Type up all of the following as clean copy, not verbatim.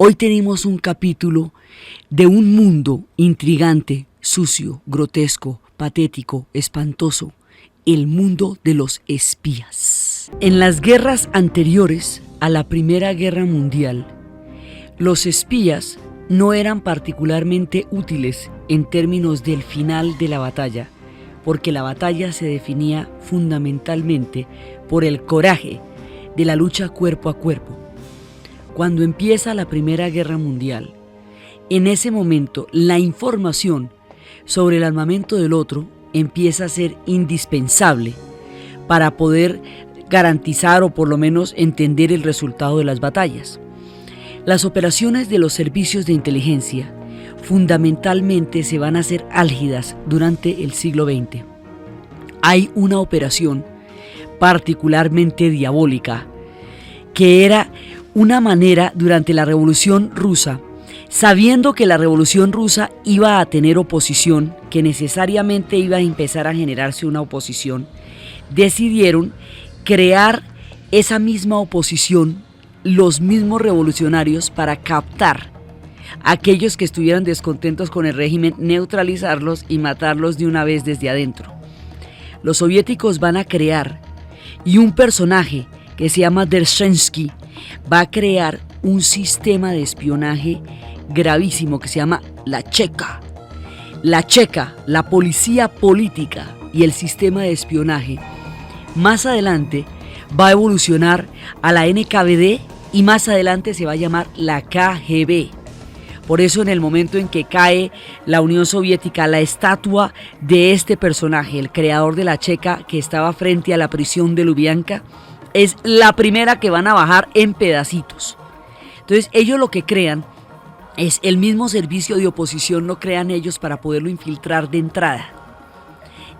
Hoy tenemos un capítulo de un mundo intrigante, sucio, grotesco, patético, espantoso, el mundo de los espías. En las guerras anteriores a la Primera Guerra Mundial, los espías no eran particularmente útiles en términos del final de la batalla, porque la batalla se definía fundamentalmente por el coraje de la lucha cuerpo a cuerpo. Cuando empieza la Primera Guerra Mundial, en ese momento la información sobre el armamento del otro empieza a ser indispensable para poder garantizar o por lo menos entender el resultado de las batallas. Las operaciones de los servicios de inteligencia fundamentalmente se van a hacer álgidas durante el siglo XX. Hay una operación particularmente diabólica que era una manera durante la Revolución Rusa, sabiendo que la Revolución Rusa iba a tener oposición, que necesariamente iba a empezar a generarse una oposición, decidieron crear esa misma oposición, los mismos revolucionarios, para captar a aquellos que estuvieran descontentos con el régimen, neutralizarlos y matarlos de una vez desde adentro. Los soviéticos van a crear, y un personaje que se llama Dzerzhinsky va a crear un sistema de espionaje gravísimo que se llama la Cheka. La Cheka, la policía política y el sistema de espionaje, más adelante va a evolucionar a la NKVD y más adelante se va a llamar la KGB. Por eso en el momento en que cae la Unión Soviética, la estatua de este personaje, el creador de la Cheka, que estaba frente a la prisión de Lubyanka, es la primera que van a bajar en pedacitos. Entonces ellos lo que crean es el mismo servicio de oposición, lo crean ellos para poderlo infiltrar de entrada.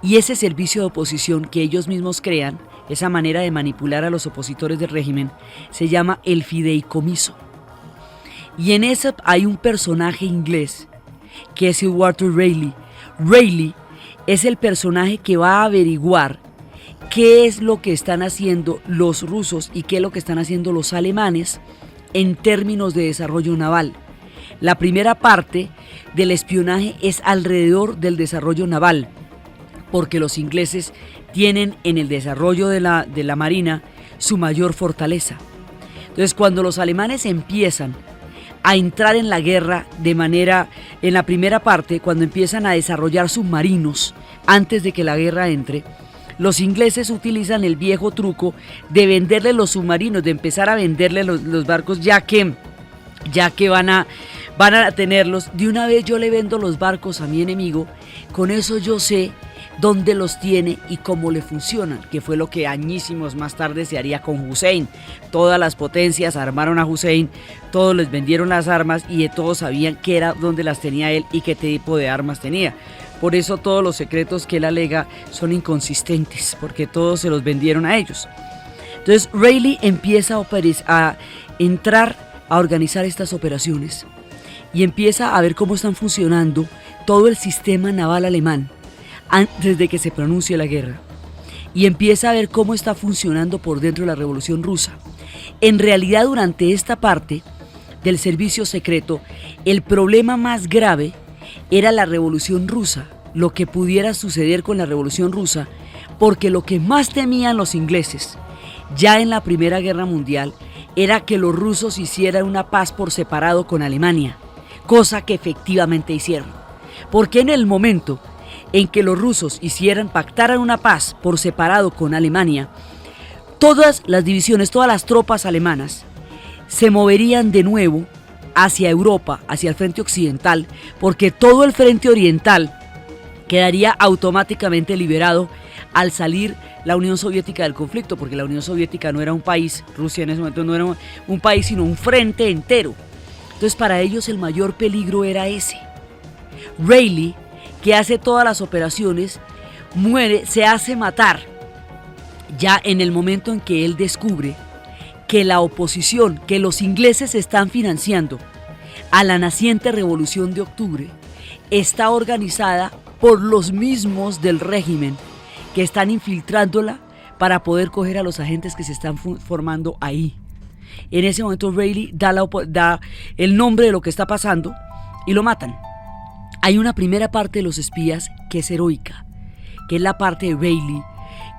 Y ese servicio de oposición que ellos mismos crean, esa manera de manipular a los opositores del régimen, se llama el fideicomiso. Y en eso hay un personaje inglés que es Walter Raleigh. Raleigh es el personaje que va a averiguar qué es lo que están haciendo los rusos y qué es lo que están haciendo los alemanes en términos de desarrollo naval. La primera parte del espionaje es alrededor del desarrollo naval, porque los ingleses tienen en el desarrollo de la marina su mayor fortaleza. Entonces, cuando los alemanes empiezan a entrar en la guerra en la primera parte, cuando empiezan a desarrollar submarinos antes de que la guerra entre, los ingleses utilizan el viejo truco de venderle los submarinos, de empezar a venderle los barcos, ya que van a tenerlos. De una vez yo le vendo los barcos a mi enemigo, con eso yo sé dónde los tiene y cómo le funcionan, que fue lo que añísimos más tarde se haría con Hussein. Todas las potencias armaron a Hussein, todos les vendieron las armas y todos sabían qué era, dónde las tenía él y qué tipo de armas tenía. Por eso todos los secretos que él alega son inconsistentes, porque todos se los vendieron a ellos. Entonces Raleigh empieza a entrar a organizar estas operaciones y empieza a ver cómo están funcionando todo el sistema naval alemán antes de que se pronuncie la guerra, y empieza a ver cómo está funcionando por dentro de la Revolución Rusa. En realidad, durante esta parte del servicio secreto, el problema más grave era la Revolución Rusa, lo que pudiera suceder con la Revolución Rusa, porque lo que más temían los ingleses ya en la Primera Guerra Mundial era que los rusos hicieran una paz por separado con Alemania, cosa que efectivamente hicieron, porque en el momento en que los rusos pactaran una paz por separado con Alemania, todas las divisiones, todas las tropas alemanas se moverían de nuevo hacia Europa, hacia el frente occidental, porque todo el frente oriental quedaría automáticamente liberado al salir la Unión Soviética del conflicto, porque la Unión Soviética no era un país, Rusia en ese momento no era un país, sino un frente entero. Entonces para ellos el mayor peligro era ese. Raleigh, que hace todas las operaciones, muere, se hace matar, ya en el momento en que él descubre que la oposición, que los ingleses están financiando a la naciente Revolución de Octubre, está organizada por los mismos del régimen que están infiltrándola para poder coger a los agentes que se están formando ahí. En ese momento Rayleigh da el nombre de lo que está pasando y lo matan. Hay una primera parte de los espías que es heroica, que es la parte de Rayleigh,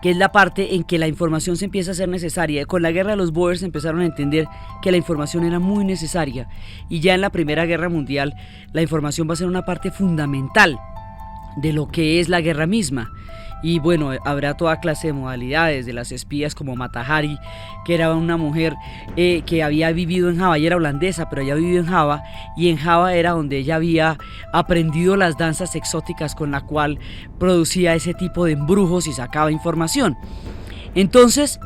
que es la parte en que la información se empieza a ser necesaria. Con la guerra de los Boers empezaron a entender que la información era muy necesaria, y ya en la Primera Guerra Mundial la información va a ser una parte fundamental de lo que es la guerra misma. Y bueno, habrá toda clase de modalidades, de las espías como Mata Hari, que era una mujer que había vivido en Java, ella era holandesa, pero había vivido en Java, y en Java era donde ella había aprendido las danzas exóticas con la cual producía ese tipo de embrujos y sacaba información. Entonces,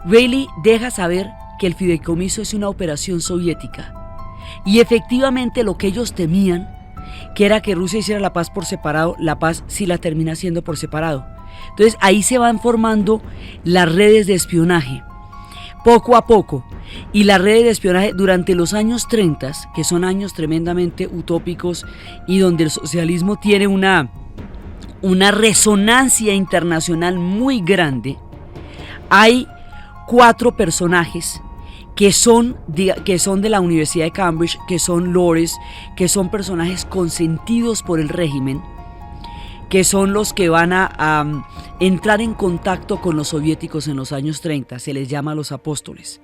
Rayleigh deja saber que el fideicomiso es una operación soviética, y efectivamente lo que ellos temían, que era que Rusia hiciera la paz por separado, la paz sí la termina haciendo por separado. Entonces ahí se van formando las redes de espionaje, poco a poco. Y las redes de espionaje durante los años 30, que son años tremendamente utópicos y donde el socialismo tiene una resonancia internacional muy grande, hay 4 personajes que son de la Universidad de Cambridge, que son lores, que son personajes consentidos por el régimen, que son los que van a entrar en contacto con los soviéticos en los años 30, se les llama los apóstoles.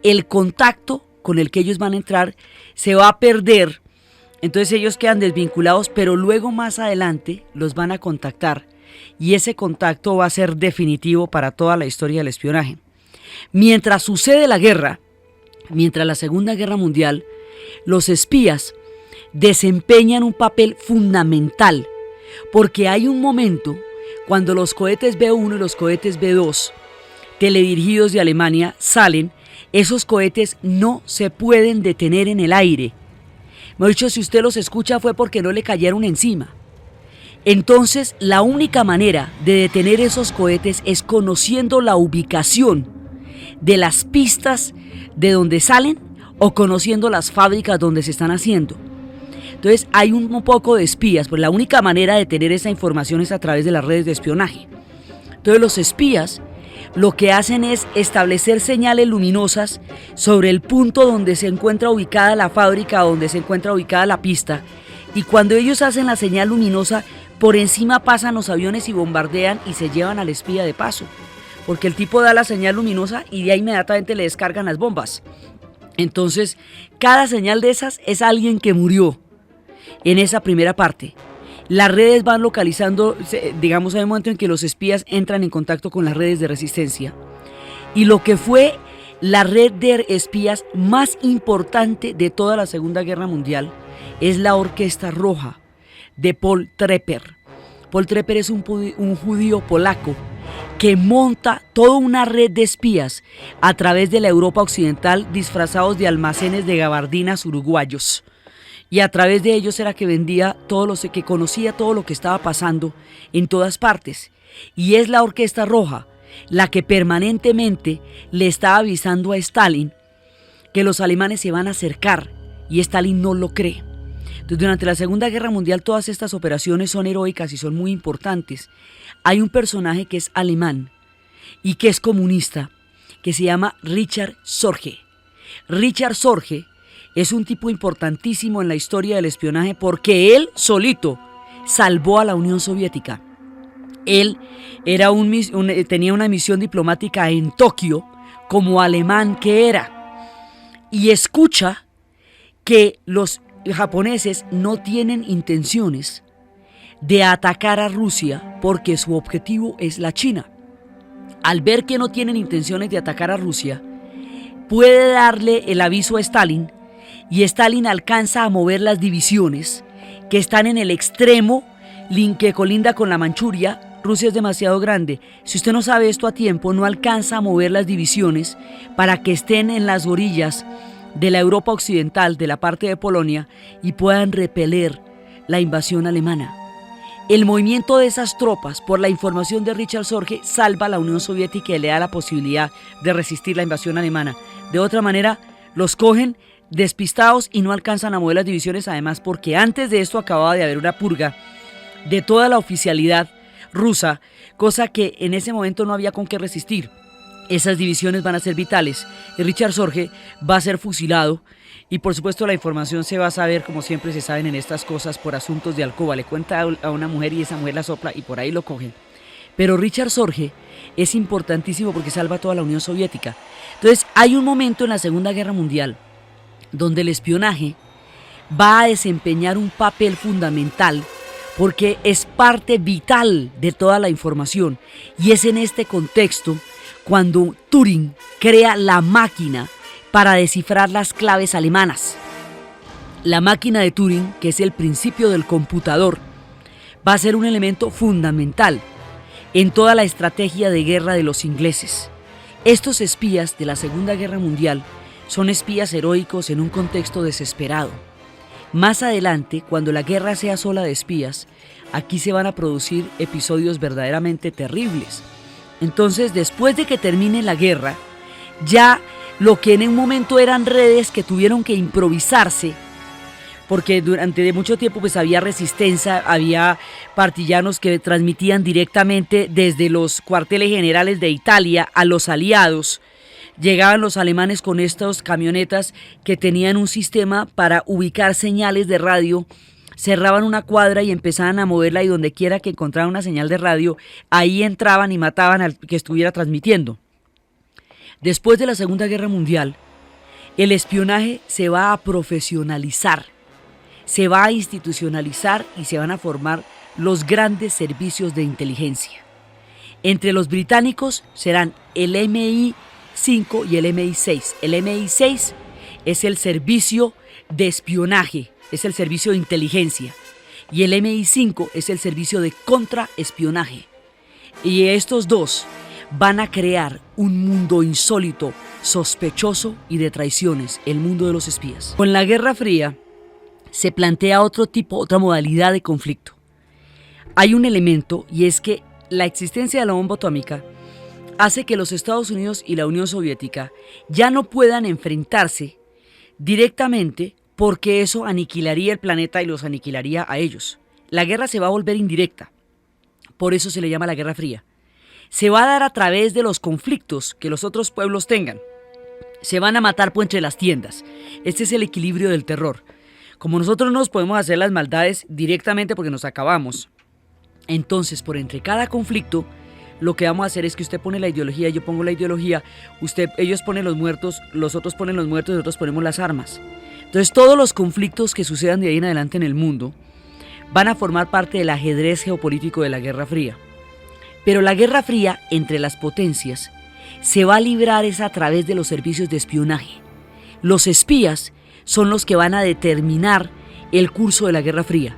El contacto con el que ellos van a entrar se va a perder, entonces ellos quedan desvinculados, pero luego más adelante los van a contactar, y ese contacto va a ser definitivo para toda la historia del espionaje. Mientras sucede la guerra, mientras la Segunda Guerra Mundial, los espías desempeñan un papel fundamental, porque hay un momento cuando los cohetes B-1 y los cohetes B-2 teledirigidos de Alemania salen, esos cohetes no se pueden detener en el aire. Mejor dicho, si usted los escucha fue porque no le cayeron encima. Entonces, la única manera de detener esos cohetes es conociendo la ubicación de las pistas de donde salen o conociendo las fábricas donde se están haciendo. Entonces hay un poco de espías, pues la única manera de tener esa información es a través de las redes de espionaje. Entonces los espías lo que hacen es establecer señales luminosas sobre el punto donde se encuentra ubicada la fábrica, donde se encuentra ubicada la pista, y cuando ellos hacen la señal luminosa, por encima pasan los aviones y bombardean y se llevan al espía de paso, porque el tipo da la señal luminosa y de ahí inmediatamente le descargan las bombas. Entonces cada señal de esas es alguien que murió en esa primera parte. Las redes van localizando, digamos, hay un momento en que los espías entran en contacto con las redes de resistencia. Y lo que fue la red de espías más importante de toda la Segunda Guerra Mundial es la Orquesta Roja de Paul Trepper. Paul Trepper es un judío polaco que monta toda una red de espías a través de la Europa occidental disfrazados de almacenes de gabardinas uruguayos. Y a través de ellos era que vendía que conocía todo lo que estaba pasando en todas partes. Y es la Orquesta Roja la que permanentemente le estaba avisando a Stalin que los alemanes se van a acercar, y Stalin no lo cree. Entonces, durante la Segunda Guerra Mundial todas estas operaciones son heroicas y son muy importantes. Hay un personaje que es alemán y que es comunista, que se llama Richard Sorge. Richard Sorge es un tipo importantísimo en la historia del espionaje porque él solito salvó a la Unión Soviética. Él era tenía una misión diplomática en Tokio como alemán que era, y escucha que los japoneses no tienen intenciones de atacar a Rusia porque su objetivo es la China. Al ver que no tienen intenciones de atacar a Rusia, puede darle el aviso a Stalin, y Stalin alcanza a mover las divisiones que están en el extremo que colinda con la Manchuria. Rusia es demasiado grande. Si usted no sabe esto a tiempo, no alcanza a mover las divisiones para que estén en las orillas de la Europa occidental, de la parte de Polonia, y puedan repeler la invasión alemana. El movimiento de esas tropas, por la información de Richard Sorge, salva a la Unión Soviética y le da la posibilidad de resistir la invasión alemana. De otra manera, los cogen despistados y no alcanzan a mover las divisiones, además porque antes de esto acababa de haber una purga de toda la oficialidad rusa, cosa que en ese momento no había con qué resistir. Esas divisiones van a ser vitales y Richard Sorge va a ser fusilado y por supuesto la información se va a saber como siempre se saben en estas cosas por asuntos de alcoba. Le cuenta a una mujer y esa mujer la sopla y por ahí lo cogen. Pero Richard Sorge es importantísimo porque salva a toda la Unión Soviética. Entonces hay un momento en la Segunda Guerra Mundial donde el espionaje va a desempeñar un papel fundamental porque es parte vital de toda la información y es en este contexto cuando Turing crea la máquina para descifrar las claves alemanas. La máquina de Turing, que es el principio del computador, va a ser un elemento fundamental en toda la estrategia de guerra de los ingleses. Estos espías de la Segunda Guerra Mundial son espías heroicos en un contexto desesperado. Más adelante, cuando la guerra sea sola de espías, aquí se van a producir episodios verdaderamente terribles. Entonces, después de que termine la guerra, ya lo que en un momento eran redes que tuvieron que improvisarse, porque durante mucho tiempo pues había resistencia, había partisanos que transmitían directamente desde los cuarteles generales de Italia a los aliados. Llegaban los alemanes con estas camionetas que tenían un sistema para ubicar señales de radio, cerraban una cuadra y empezaban a moverla y donde quiera que encontraran una señal de radio, ahí entraban y mataban al que estuviera transmitiendo. Después de la Segunda Guerra Mundial, el espionaje se va a profesionalizar, se va a institucionalizar y se van a formar los grandes servicios de inteligencia. Entre los británicos serán el MI5 y el MI6. El MI6 es el servicio de espionaje, es el servicio de inteligencia, y el MI5 es el servicio de contraespionaje. Y estos dos van a crear un mundo insólito, sospechoso y de traiciones, el mundo de los espías. Con la Guerra Fría se plantea otra modalidad de conflicto. Hay un elemento y es que la existencia de la bomba atómica hace que los Estados Unidos y la Unión Soviética ya no puedan enfrentarse directamente porque eso aniquilaría el planeta y los aniquilaría a ellos. La guerra se va a volver indirecta, por eso se le llama la Guerra Fría. Se va a dar a través de los conflictos que los otros pueblos tengan. Se van a matar por entre las tiendas. Este es el equilibrio del terror. Como nosotros no nos podemos hacer las maldades directamente porque nos acabamos, entonces por entre cada conflicto lo que vamos a hacer es que usted pone la ideología, yo pongo la ideología, ellos ponen los muertos, los otros ponen los muertos y nosotros ponemos las armas. Entonces todos los conflictos que sucedan de ahí en adelante en el mundo van a formar parte del ajedrez geopolítico de la Guerra Fría. Pero la Guerra Fría entre las potencias se va a librar es a través de los servicios de espionaje. Los espías son los que van a determinar el curso de la Guerra Fría.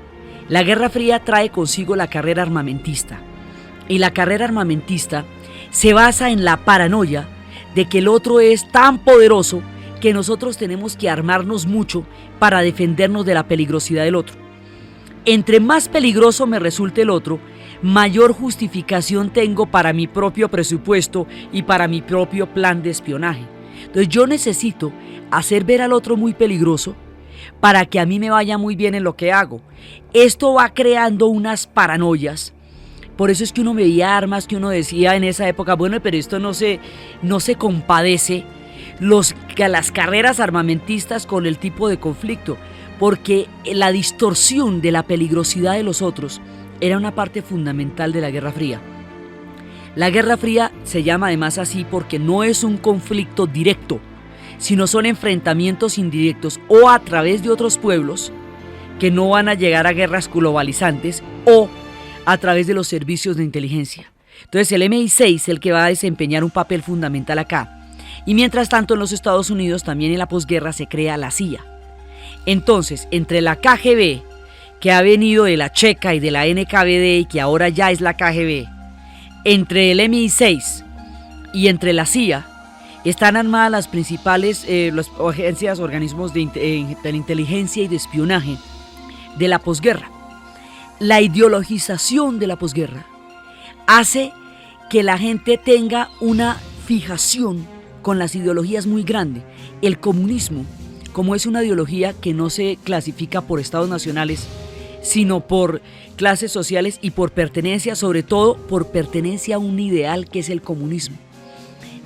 La Guerra Fría trae consigo la carrera armamentista. Y la carrera armamentista se basa en la paranoia de que el otro es tan poderoso que nosotros tenemos que armarnos mucho para defendernos de la peligrosidad del otro. Entre más peligroso me resulte el otro, mayor justificación tengo para mi propio presupuesto y para mi propio plan de espionaje. Entonces yo necesito hacer ver al otro muy peligroso para que a mí me vaya muy bien en lo que hago. Esto va creando unas paranoias. Por eso es que uno veía armas que uno decía en esa época, bueno, pero esto no se compadece las carreras armamentistas con el tipo de conflicto, porque la distorsión de la peligrosidad de los otros era una parte fundamental de la Guerra Fría. La Guerra Fría se llama además así porque no es un conflicto directo, sino son enfrentamientos indirectos o a través de otros pueblos que no van a llegar a guerras globalizantes o a través de los servicios de inteligencia. Entonces el MI6 es el que va a desempeñar un papel fundamental acá. Y mientras tanto en los Estados Unidos también en la posguerra se crea la CIA. Entonces entre la KGB, que ha venido de la checa y de la NKVD y que ahora ya es la KGB, entre el MI6 y entre la CIA, están armadas las principales las agencias, organismos de inteligencia y de espionaje de la posguerra. La ideologización de la posguerra hace que la gente tenga una fijación con las ideologías muy grande. El comunismo, como es una ideología que no se clasifica por estados nacionales, sino por clases sociales y por pertenencia, sobre todo por pertenencia a un ideal que es el comunismo.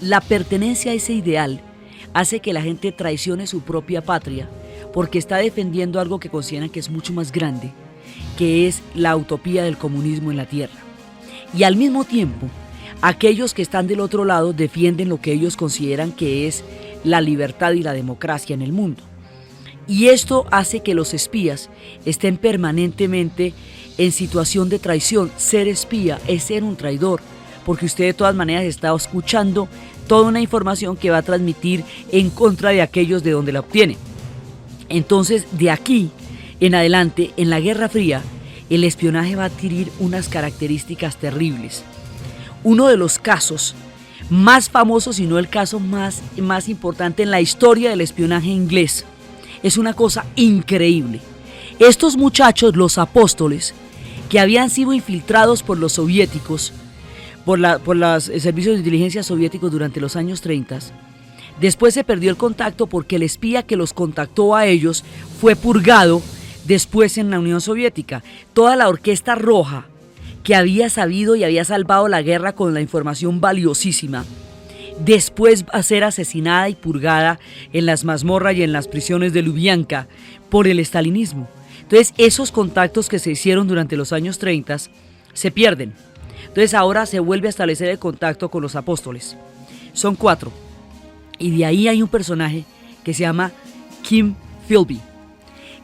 La pertenencia a ese ideal hace que la gente traicione su propia patria porque está defendiendo algo que consideran que es mucho más grande, que es la utopía del comunismo en la tierra. Y al mismo tiempo, aquellos que están del otro lado defienden lo que ellos consideran que es la libertad y la democracia en el mundo. Y esto hace que los espías estén permanentemente en situación de traición. Ser espía es ser un traidor, porque usted de todas maneras está escuchando toda una información que va a transmitir en contra de aquellos de donde la obtiene. Entonces, de aquí en adelante, en la Guerra Fría, el espionaje va a adquirir unas características terribles. Uno de los casos más famosos, si no el caso más importante en la historia del espionaje inglés, es una cosa increíble. Estos muchachos, los apóstoles, que habían sido infiltrados por los soviéticos, por los servicios de inteligencia soviéticos durante los años 30, después se perdió el contacto porque el espía que los contactó a ellos fue purgado después en la Unión Soviética. Toda la orquesta roja que había sabido y había salvado la guerra con la información valiosísima, después va a ser asesinada y purgada en las mazmorras y en las prisiones de Lubyanka por el estalinismo. Entonces esos contactos que se hicieron durante los años 30 se pierden. Entonces ahora se vuelve a establecer el contacto con los apóstoles. Son 4. Y de ahí hay un personaje que se llama Kim Philby.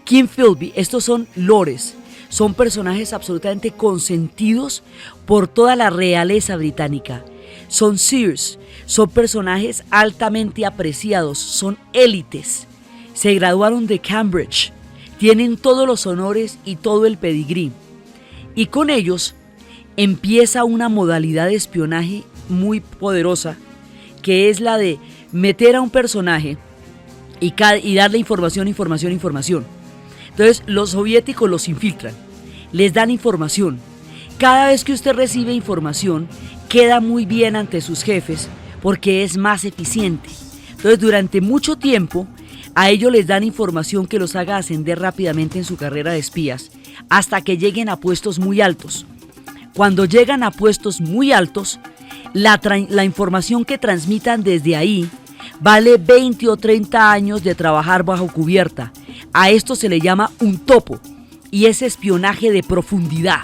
Kim Philby, estos son lores, son personajes absolutamente consentidos por toda la realeza británica. Son seers, son personajes altamente apreciados, son élites. Se graduaron de Cambridge, tienen todos los honores y todo el pedigrí. Y con ellos empieza una modalidad de espionaje muy poderosa, que es la de meter a un personaje y darle información. Entonces los soviéticos los infiltran, les dan información. Cada vez que usted recibe información, queda muy bien ante sus jefes porque es más eficiente. Entonces durante mucho tiempo a ellos les dan información que los haga ascender rápidamente en su carrera de espías hasta que lleguen a puestos muy altos. Cuando llegan a puestos muy altos, la información que transmitan desde ahí vale 20 o 30 años de trabajar bajo cubierta. A esto se le llama un topo y es espionaje de profundidad.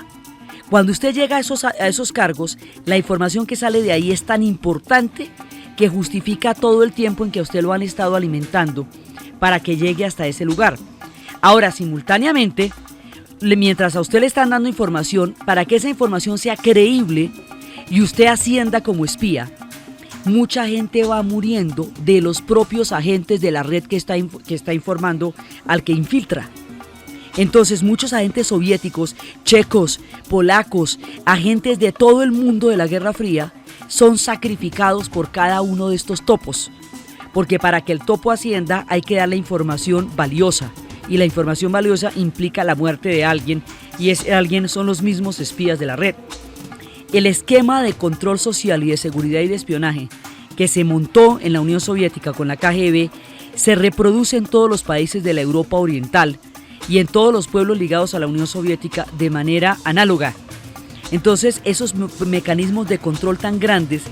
Cuando usted llega a esos cargos, la información que sale de ahí es tan importante que justifica todo el tiempo en que a usted lo han estado alimentando para que llegue hasta ese lugar. Ahora, simultáneamente, mientras a usted le están dando información, para que esa información sea creíble y usted ascienda como espía, mucha gente va muriendo de los propios agentes de la red que está informando al que infiltra. Entonces muchos agentes soviéticos, checos, polacos, agentes de todo el mundo de la Guerra Fría son sacrificados por cada uno de estos topos, porque para que el topo ascienda hay que darle información valiosa, y la información valiosa implica la muerte de alguien, y ese alguien son los mismos espías de la red. El esquema de control social y de seguridad y de espionaje que se montó en la Unión Soviética con la KGB se reproduce en todos los países de la Europa Oriental y en todos los pueblos ligados a la Unión Soviética de manera análoga. Entonces esos mecanismos de control tan grandes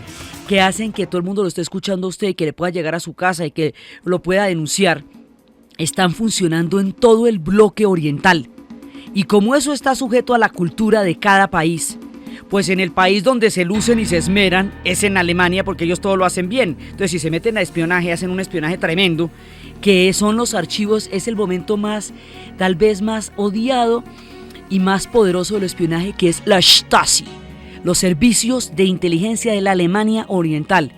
que hacen que todo el mundo lo esté escuchando a usted y que le pueda llegar a su casa y que lo pueda denunciar, están funcionando en todo el bloque oriental. Y como eso está sujeto a la cultura de cada país, pues en el país donde se lucen y se esmeran es en Alemania, porque ellos todo lo hacen bien. Entonces si se meten a espionaje, hacen un espionaje tremendo, que son los archivos. Es el momento tal vez más odiado y más poderoso del espionaje, que es la Stasi, los servicios de inteligencia de la Alemania Oriental.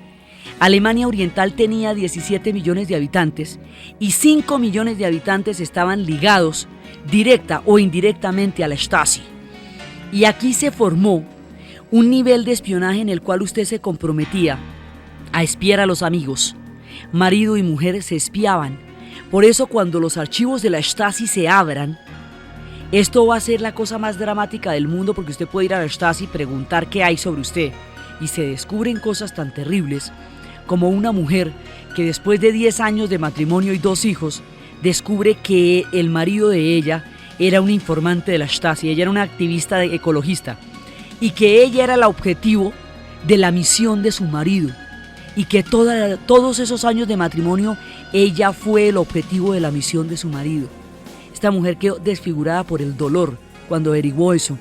Alemania Oriental tenía 17 millones de habitantes y 5 millones de habitantes estaban ligados directa o indirectamente a la Stasi. Y aquí se formó un nivel de espionaje en el cual usted se comprometía a espiar a los amigos. Marido y mujer se espiaban. Por eso cuando los archivos de la Stasi se abran, esto va a ser la cosa más dramática del mundo, porque usted puede ir a la Stasi y preguntar qué hay sobre usted y se descubren cosas tan terribles como una mujer que después de 10 años de matrimonio y 2 hijos descubre que el marido de ella era un informante de la Stasi. Ella era una activista ecologista y que ella era el objetivo de la misión de su marido. y que todos esos años de matrimonio ella fue el objetivo de la misión de su marido. Esta mujer quedó desfigurada por el dolor cuando averiguó eso,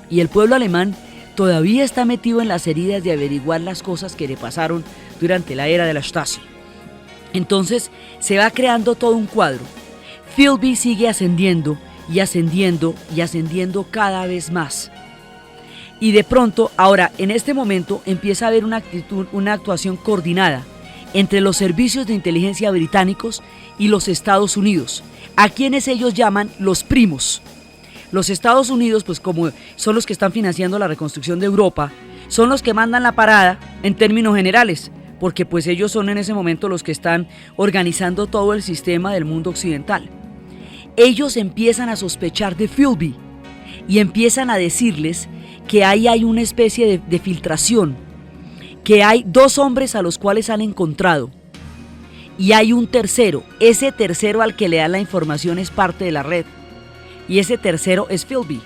y el pueblo alemán todavía está metido en las heridas de averiguar las cosas que le pasaron durante la era de la Stasi. Entonces se va creando todo un cuadro. Philby sigue ascendiendo y ascendiendo y ascendiendo cada vez más. Y de pronto, ahora, en este momento, empieza a haber una actuación coordinada entre los servicios de inteligencia británicos y los Estados Unidos, a quienes ellos llaman los primos. Los Estados Unidos, pues como son los que están financiando la reconstrucción de Europa, son los que mandan la parada en términos generales, porque pues ellos son en ese momento los que están organizando todo el sistema del mundo occidental. Ellos empiezan a sospechar de Philby y empiezan a decirles que ahí hay una especie de filtración, que hay 2 hombres a los cuales han encontrado y hay un tercero. Ese tercero al que le dan la información es parte de la red y ese tercero es Philby.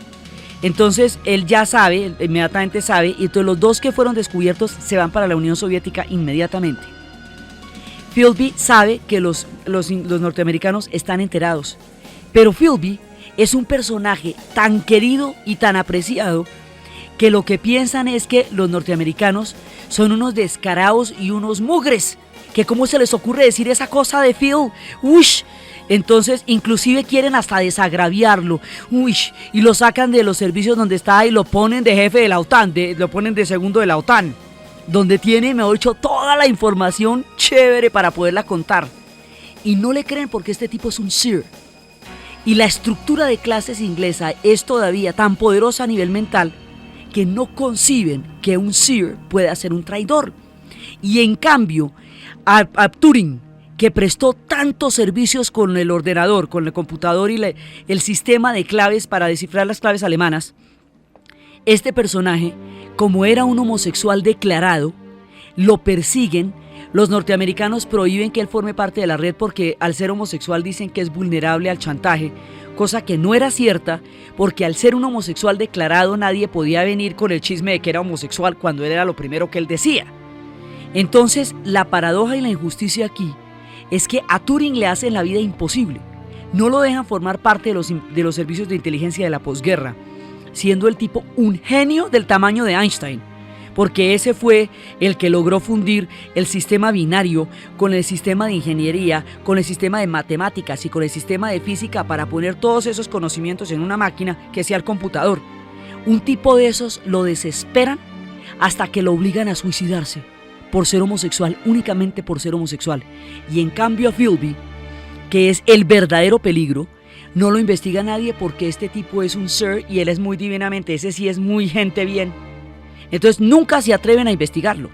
Entonces él ya sabe, inmediatamente sabe, y entonces los 2 que fueron descubiertos se van para la Unión Soviética inmediatamente. Philby sabe que los norteamericanos están enterados, pero Philby es un personaje tan querido y tan apreciado que lo que piensan es que los norteamericanos son unos descarados y unos mugres, que cómo se les ocurre decir esa cosa de Phil, uish. Entonces inclusive quieren hasta desagraviarlo, uish, y lo sacan de los servicios donde está y lo ponen de jefe de la OTAN, lo ponen de segundo de la OTAN, donde tiene, mejor dicho, toda la información chévere para poderla contar. Y no le creen porque este tipo es un SEER. Y la estructura de clases inglesa es todavía tan poderosa a nivel mental que no conciben que un SEER pueda ser un traidor. Y en cambio, a Turing, que prestó tantos servicios con el ordenador, con el computador y el sistema de claves para descifrar las claves alemanas, este personaje, como era un homosexual declarado, lo persiguen. Los norteamericanos prohíben que él forme parte de la red porque al ser homosexual dicen que es vulnerable al chantaje, cosa que no era cierta, porque al ser un homosexual declarado nadie podía venir con el chisme de que era homosexual cuando él era lo primero que él decía. Entonces la paradoja y la injusticia aquí es que a Turing le hacen la vida imposible, no lo dejan formar parte de los servicios de inteligencia de la posguerra, siendo el tipo un genio del tamaño de Einstein, porque ese fue el que logró fundir el sistema binario con el sistema de ingeniería, con el sistema de matemáticas y con el sistema de física para poner todos esos conocimientos en una máquina que sea el computador. Un tipo de esos lo desesperan hasta que lo obligan a suicidarse por ser homosexual, únicamente por ser homosexual. Y en cambio a Philby, que es el verdadero peligro, no lo investiga nadie porque este tipo es un SEER y él es muy divinamente, ese sí es muy gente bien. Entonces nunca se atreven a investigarlo.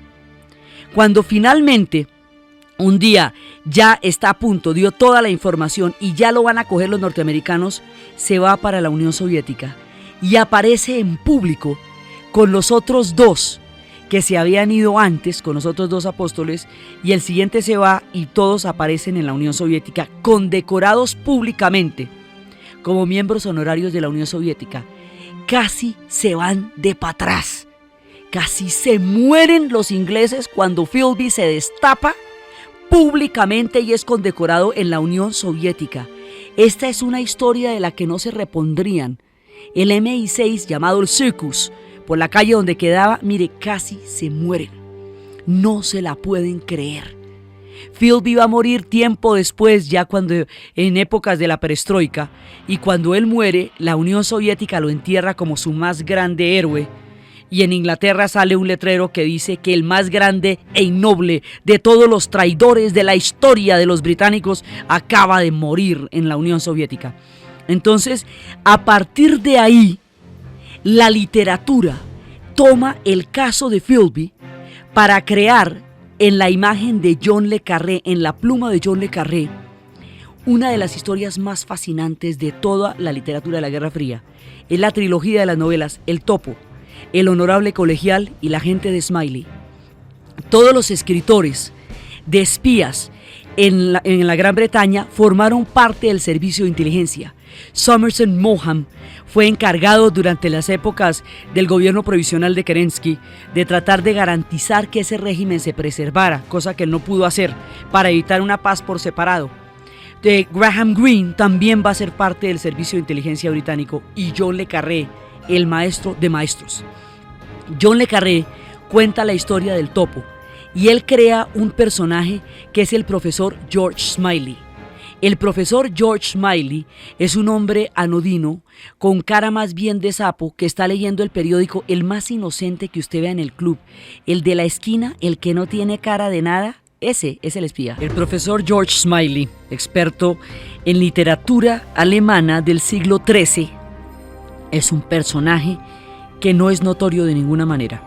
Cuando finalmente un día ya está a punto, dio toda la información y ya lo van a coger los norteamericanos, se va para la Unión Soviética y aparece en público con los otros 2 que se habían ido antes, con los otros 2 apóstoles, y el siguiente se va y todos aparecen en la Unión Soviética condecorados públicamente como miembros honorarios de la Unión Soviética. Casi se van de para atrás. Casi se mueren los ingleses cuando Philby se destapa públicamente y es condecorado en la Unión Soviética. Esta es una historia de la que no se repondrían. El MI6, llamado el Circus, por la calle donde quedaba, mire, casi se mueren. No se la pueden creer. Philby va a morir tiempo después, ya cuando en épocas de la perestroika, y cuando él muere, la Unión Soviética lo entierra como su más grande héroe. Y en Inglaterra sale un letrero que dice que el más grande e innoble de todos los traidores de la historia de los británicos acaba de morir en la Unión Soviética. Entonces, a partir de ahí, la literatura toma el caso de Philby para crear en la imagen de John le Carré, en la pluma de John le Carré, una de las historias más fascinantes de toda la literatura de la Guerra Fría. Es la trilogía de las novelas El Topo, El Honorable Colegial y La Gente de Smiley. Todos los escritores de espías en la Gran Bretaña formaron parte del servicio de inteligencia. Somerset Maugham fue encargado durante las épocas del gobierno provisional de Kerensky de tratar de garantizar que ese régimen se preservara, cosa que él no pudo hacer, para evitar una paz por separado. Graham Greene también va a ser parte del servicio de inteligencia británico, y John le Carré, el maestro de maestros. John le Carré cuenta la historia del topo, y él crea un personaje que es el profesor George Smiley. El profesor George Smiley es un hombre anodino, con cara más bien de sapo, que está leyendo el periódico, el más inocente que usted vea en el club, el de la esquina, el que no tiene cara de nada. Ese es el espía. El profesor George Smiley, experto en literatura alemana del siglo XIII, es un personaje que no es notorio de ninguna manera,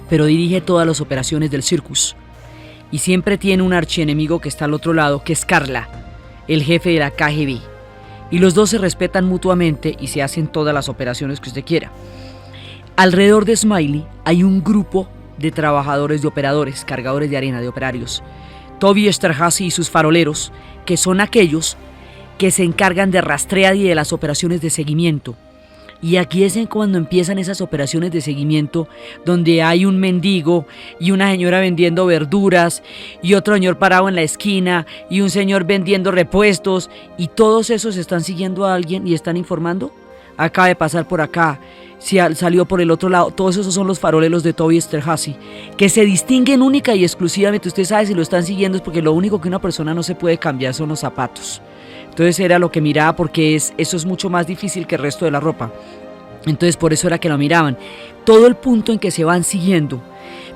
pero dirige todas las operaciones del circus, y siempre tiene un archienemigo que está al otro lado, que es Karla, el jefe de la KGB, y los dos se respetan mutuamente y se hacen todas las operaciones que usted quiera. Alrededor de Smiley hay un grupo de trabajadores, de operadores, cargadores de arena, de operarios. Toby Esterhazy y sus faroleros, que son aquellos que se encargan de rastrear y de las operaciones de seguimiento. Y aquí es cuando empiezan esas operaciones de seguimiento, donde hay un mendigo y una señora vendiendo verduras y otro señor parado en la esquina y un señor vendiendo repuestos, y todos esos están siguiendo a alguien y están informando. Acaba de pasar por acá, salió por el otro lado. Todos esos son los faroleros de Toby Esterhazy, que se distinguen única y exclusivamente. Usted sabe si lo están siguiendo es porque lo único que una persona no se puede cambiar son los zapatos. Entonces era lo que miraba, porque eso es mucho más difícil que el resto de la ropa. Entonces por eso era que lo miraban. Todo el punto en que se van siguiendo.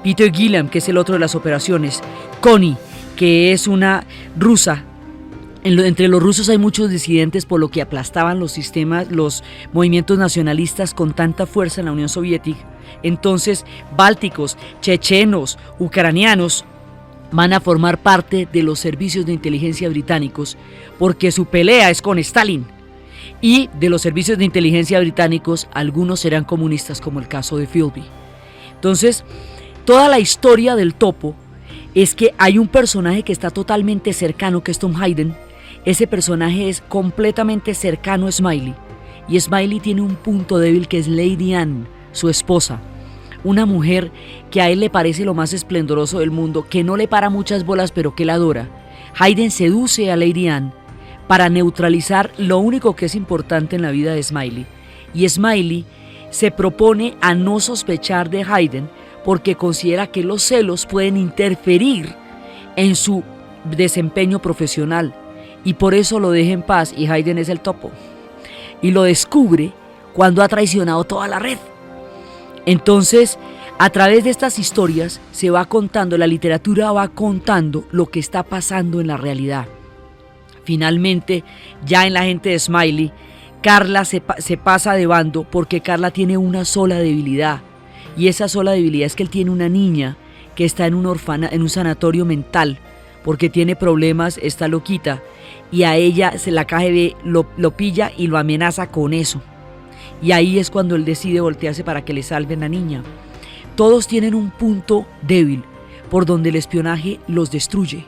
Peter Gillam, que es el otro de las operaciones. Connie, que es una rusa. Entre los rusos hay muchos disidentes, por lo que aplastaban los sistemas, los movimientos nacionalistas con tanta fuerza en la Unión Soviética. Entonces, bálticos, chechenos, ucranianos van a formar parte de los servicios de inteligencia británicos, porque su pelea es con Stalin. Y de los servicios de inteligencia británicos, algunos serán comunistas, como el caso de Philby. Entonces, toda la historia del topo es que hay un personaje que está totalmente cercano, que es Tom Hayden. Ese personaje es completamente cercano a Smiley, y Smiley tiene un punto débil, que es Lady Anne, su esposa, una mujer que a él le parece lo más esplendoroso del mundo, que no le para muchas bolas, pero que él adora. Hayden seduce a Lady Anne para neutralizar lo único que es importante en la vida de Smiley, y Smiley se propone a no sospechar de Hayden porque considera que los celos pueden interferir en su desempeño profesional, y por eso lo deja en paz, y Hayden es el topo, y lo descubre cuando ha traicionado toda la red. Entonces, a través de estas historias se va contando, la literatura va contando lo que está pasando en la realidad. Finalmente, ya en la gente de Smiley, Karla se pasa de bando, porque Karla tiene una sola debilidad, y esa sola debilidad es que él tiene una niña que está en un sanatorio mental, porque tiene problemas, está loquita, y a ella la KGB lo pilla y lo amenaza con eso. Y ahí es cuando él decide voltearse para que le salven la niña. Todos tienen un punto débil por donde el espionaje los destruye.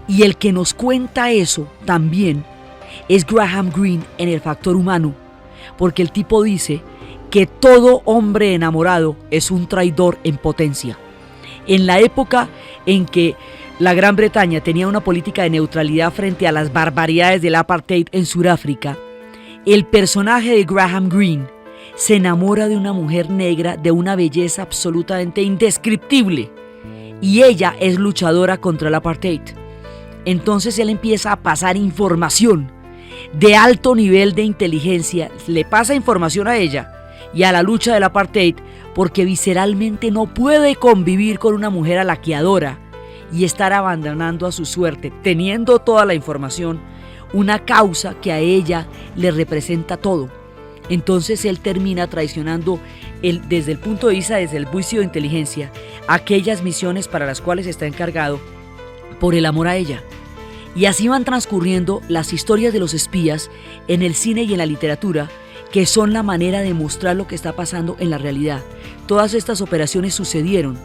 Y el que nos cuenta eso también es Graham Greene en El Factor Humano, porque el tipo dice que todo hombre enamorado es un traidor en potencia. En la época en que la Gran Bretaña tenía una política de neutralidad frente a las barbaridades del apartheid en Sudáfrica, el personaje de Graham Greene se enamora de una mujer negra de una belleza absolutamente indescriptible, y ella es luchadora contra el apartheid. Entonces él empieza a pasar información de alto nivel de inteligencia, le pasa información a ella y a la lucha del apartheid, porque visceralmente no puede convivir con una mujer a la que adora y estar abandonando a su suerte, teniendo toda la información, una causa que a ella le representa todo. Entonces él termina traicionando desde el punto de vista, desde el juicio de inteligencia, aquellas misiones para las cuales está encargado por el amor a ella. Y así van transcurriendo las historias de los espías en el cine y en la literatura, que son la manera de mostrar lo que está pasando en la realidad. Todas estas operaciones sucedieron,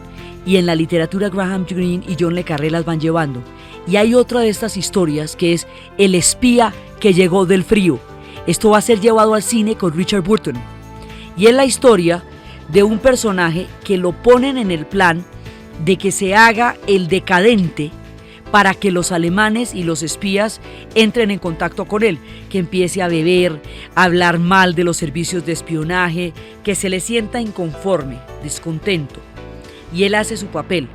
y en la literatura Graham Greene y John le Carré las van llevando. Y hay otra de estas historias que es El espía que llegó del frío. Esto va a ser llevado al cine con Richard Burton. Y es la historia de un personaje que lo ponen en el plan de que se haga el decadente para que los alemanes y los espías entren en contacto con él, que empiece a beber, a hablar mal de los servicios de espionaje, que se le sienta inconforme, descontento. Y él hace su papel,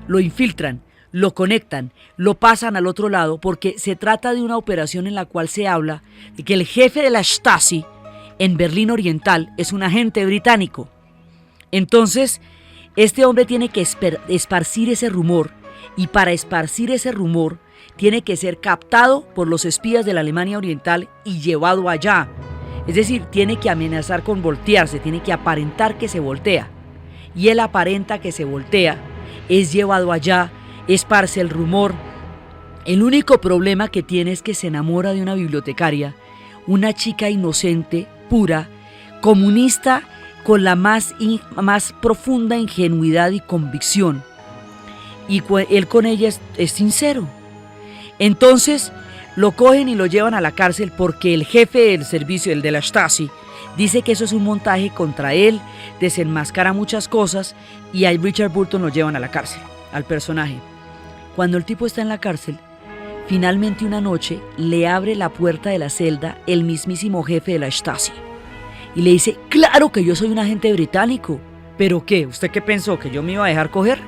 lo infiltran, lo conectan, lo pasan al otro lado, porque se trata de una operación en la cual se habla de que el jefe de la Stasi en Berlín Oriental es un agente británico. Entonces, este hombre tiene que esparcir ese rumor, y para esparcir ese rumor tiene que ser captado por los espías de la Alemania Oriental y llevado allá. Es decir, tiene que amenazar con voltearse, tiene que aparentar que se voltea. Y él aparenta que se voltea, es llevado allá, esparce el rumor. El único problema que tiene es que se enamora de una bibliotecaria, una chica inocente, pura, comunista, con la más profunda ingenuidad y convicción. Y él con ella es sincero. Entonces lo cogen y lo llevan a la cárcel porque el jefe del servicio, el de la Stasi, dice que eso es un montaje contra él, desenmascara muchas cosas, y a Richard Burton lo llevan a la cárcel, al personaje. Cuando el tipo está en la cárcel, finalmente una noche le abre la puerta de la celda el mismísimo jefe de la Stasi y le dice: claro que yo soy un agente británico. ¿Pero qué? ¿Usted qué pensó? ¿Que yo me iba a dejar coger?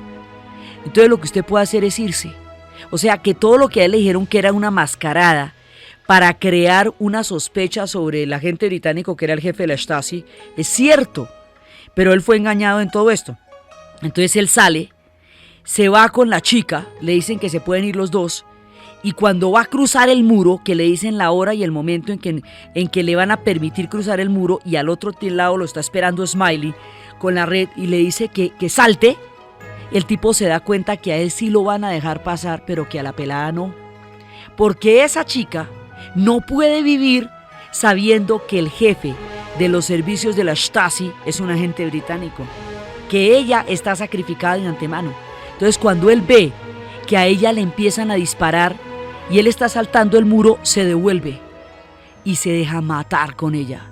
Entonces lo que usted puede hacer es irse. O sea, que todo lo que a él le dijeron que era una mascarada para crear una sospecha sobre el agente británico que era el jefe de la Stasi es cierto, pero él fue engañado en todo esto. Entonces él sale, se va con la chica, le dicen que se pueden ir los dos, y cuando va a cruzar el muro, que le dicen la hora y el momento en que le van a permitir cruzar el muro, y al otro lado lo está esperando Smiley con la red y le dice que salte, el tipo se da cuenta que a él sí lo van a dejar pasar, pero que a la pelada no. Porque esa chica no puede vivir sabiendo que el jefe de los servicios de la Stasi es un agente británico, que ella está sacrificada de antemano. Entonces cuando él ve que a ella le empiezan a disparar y él está saltando el muro, se devuelve y se deja matar con ella,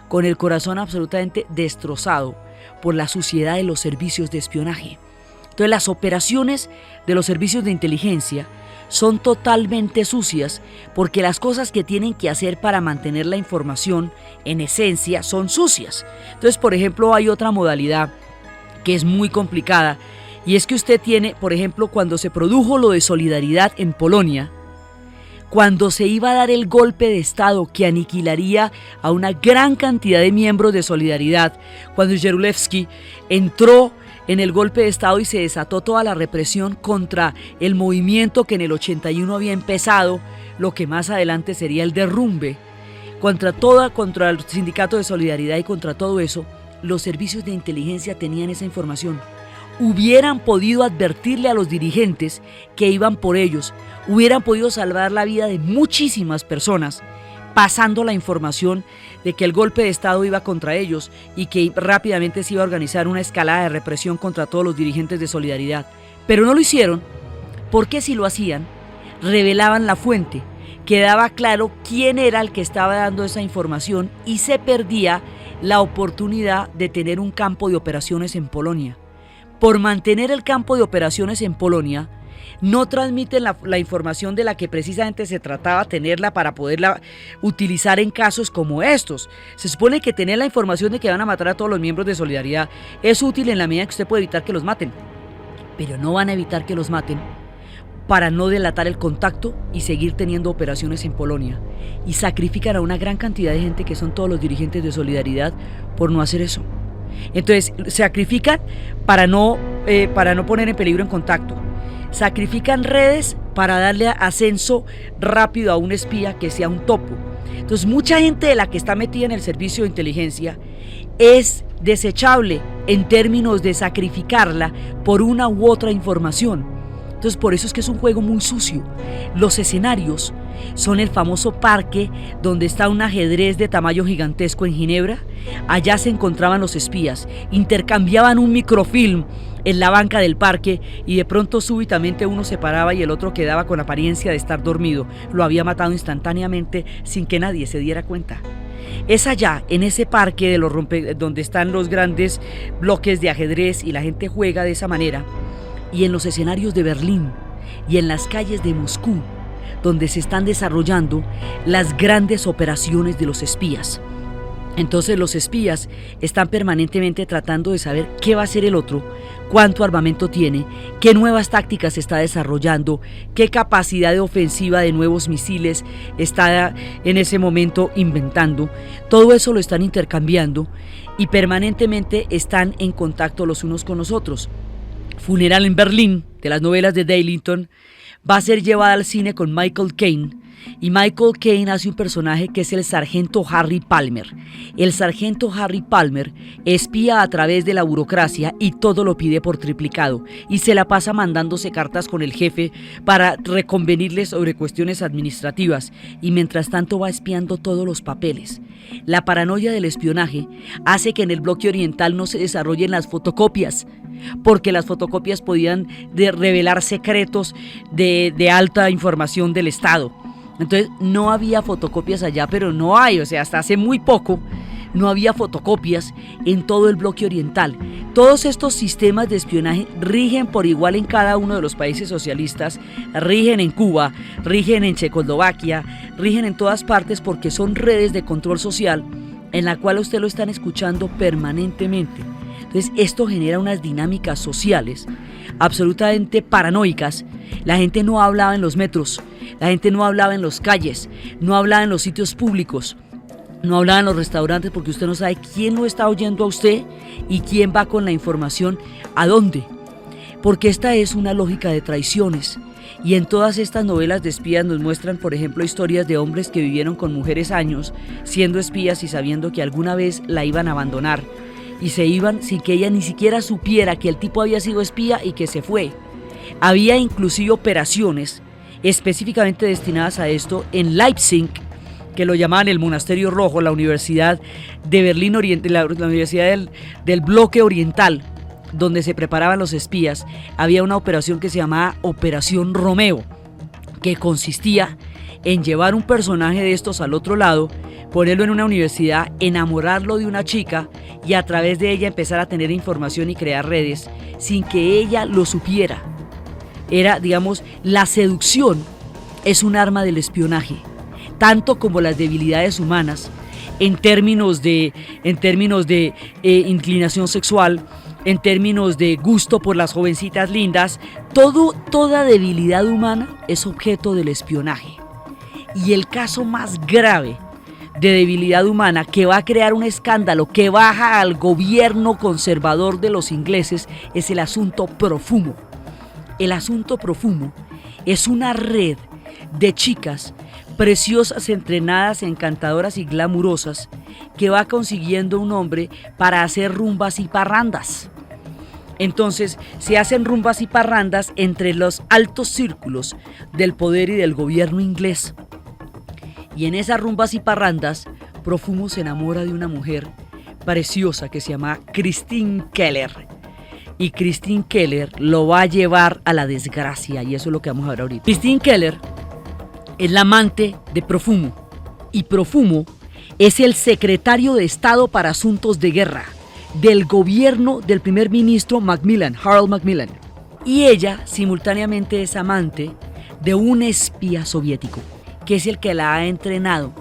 con el corazón absolutamente destrozado por la suciedad de los servicios de espionaje. Entonces las operaciones de los servicios de inteligencia son totalmente sucias porque las cosas que tienen que hacer para mantener la información en esencia son sucias. Entonces, por ejemplo, hay otra modalidad que es muy complicada, y es que usted tiene, por ejemplo, cuando se produjo lo de Solidaridad en Polonia, cuando se iba a dar el golpe de Estado que aniquilaría a una gran cantidad de miembros de Solidaridad, cuando Jarulewski entró en el golpe de Estado y se desató toda la represión contra el movimiento que en el 81 había empezado, lo que más adelante sería el derrumbe, contra el sindicato de Solidaridad y contra todo eso, los servicios de inteligencia tenían esa información. Hubieran podido advertirle a los dirigentes que iban por ellos, hubieran podido salvar la vida de muchísimas personas, pasando la información de que el golpe de Estado iba contra ellos y que rápidamente se iba a organizar una escalada de represión contra todos los dirigentes de Solidaridad. Pero no lo hicieron, porque si lo hacían, revelaban la fuente, quedaba claro quién era el que estaba dando esa información y se perdía la oportunidad de tener un campo de operaciones en Polonia. Por mantener el campo de operaciones en Polonia, no transmiten la información de la que precisamente se trataba tenerla para poderla utilizar en casos como estos. Se supone que tener la información de que van a matar a todos los miembros de Solidaridad es útil en la medida que usted puede evitar que los maten, pero no van a evitar que los maten para no delatar el contacto y seguir teniendo operaciones en Polonia, y sacrifican a una gran cantidad de gente que son todos los dirigentes de Solidaridad por no hacer eso. Entonces sacrifican para no poner en peligro en contacto, sacrifican redes para darle ascenso rápido a un espía que sea un topo. Entonces mucha gente de la que está metida en el servicio de inteligencia es desechable en términos de sacrificarla por una u otra información. Entonces por eso es que es un juego muy sucio. Los escenarios son el famoso parque donde está un ajedrez de tamaño gigantesco en Ginebra. Allá se encontraban los espías, intercambiaban un microfilm en la banca del parque y de pronto súbitamente uno se paraba y el otro quedaba con apariencia de estar dormido. Lo había matado instantáneamente sin que nadie se diera cuenta. Es allá, en ese parque de los donde están los grandes bloques de ajedrez y la gente juega de esa manera, y en los escenarios de Berlín y en las calles de Moscú, donde se están desarrollando las grandes operaciones de los espías. Entonces los espías están permanentemente tratando de saber qué va a hacer el otro, cuánto armamento tiene, qué nuevas tácticas está desarrollando, qué capacidad de ofensiva de nuevos misiles está en ese momento inventando. Todo eso lo están intercambiando y permanentemente están en contacto los unos con los otros. Funeral en Berlín, de las novelas de Darlington, va a ser llevada al cine con Michael Caine. Y Michael Caine hace un personaje que es el sargento Harry Palmer. El sargento Harry Palmer espía a través de la burocracia y todo lo pide por triplicado y se la pasa mandándose cartas con el jefe para reconvenirle sobre cuestiones administrativas y mientras tanto va espiando todos los papeles. La paranoia del espionaje hace que en el bloque oriental no se desarrollen las fotocopias, porque las fotocopias podían revelar secretos de alta información del Estado. Entonces no había fotocopias allá, pero no hay, o sea, hasta hace muy poco no había fotocopias en todo el bloque oriental. Todos estos sistemas de espionaje rigen por igual en cada uno de los países socialistas, rigen en Cuba, rigen en Checoslovaquia, rigen en todas partes porque son redes de control social en la cual usted lo están escuchando permanentemente. Entonces esto genera unas dinámicas sociales absolutamente paranoicas. La gente no hablaba en los metros, la gente no hablaba en las calles, no hablaba en los sitios públicos, no hablaba en los restaurantes porque usted no sabe quién lo está oyendo a usted y quién va con la información a dónde. Porque esta es una lógica de traiciones. Y en todas estas novelas de espías nos muestran, por ejemplo, historias de hombres que vivieron con mujeres años siendo espías y sabiendo que alguna vez la iban a abandonar. Y se iban sin que ella ni siquiera supiera que el tipo había sido espía y que se fue. Había inclusive operaciones específicamente destinadas a esto en Leipzig, que lo llamaban el Monasterio Rojo, la Universidad de Berlín Oriental, la Universidad del Bloque Oriental, donde se preparaban los espías. Había una operación que se llamaba Operación Romeo, que consistía en llevar un personaje de estos al otro lado, ponerlo en una universidad, enamorarlo de una chica y a través de ella empezar a tener información y crear redes sin que ella lo supiera. Era, digamos, la seducción es un arma del espionaje, tanto como las debilidades humanas, en términos de inclinación sexual, en términos de gusto por las jovencitas lindas. Toda debilidad humana es objeto del espionaje. Y el caso más grave de debilidad humana que va a crear un escándalo que baja al gobierno conservador de los ingleses es el asunto Profumo. El asunto Profumo es una red de chicas preciosas, entrenadas, encantadoras y glamurosas que va consiguiendo un hombre para hacer rumbas y parrandas. Entonces se hacen rumbas y parrandas entre los altos círculos del poder y del gobierno inglés. Y en esas rumbas y parrandas, Profumo se enamora de una mujer preciosa que se llama Christine Keller. Y Christine Keller lo va a llevar a la desgracia, y eso es lo que vamos a ver ahorita. Christine Keller es la amante de Profumo, y Profumo es el secretario de Estado para Asuntos de Guerra del gobierno del primer ministro Macmillan, Harold Macmillan. Y ella simultáneamente es amante de un espía soviético, que es el que la ha entrenado.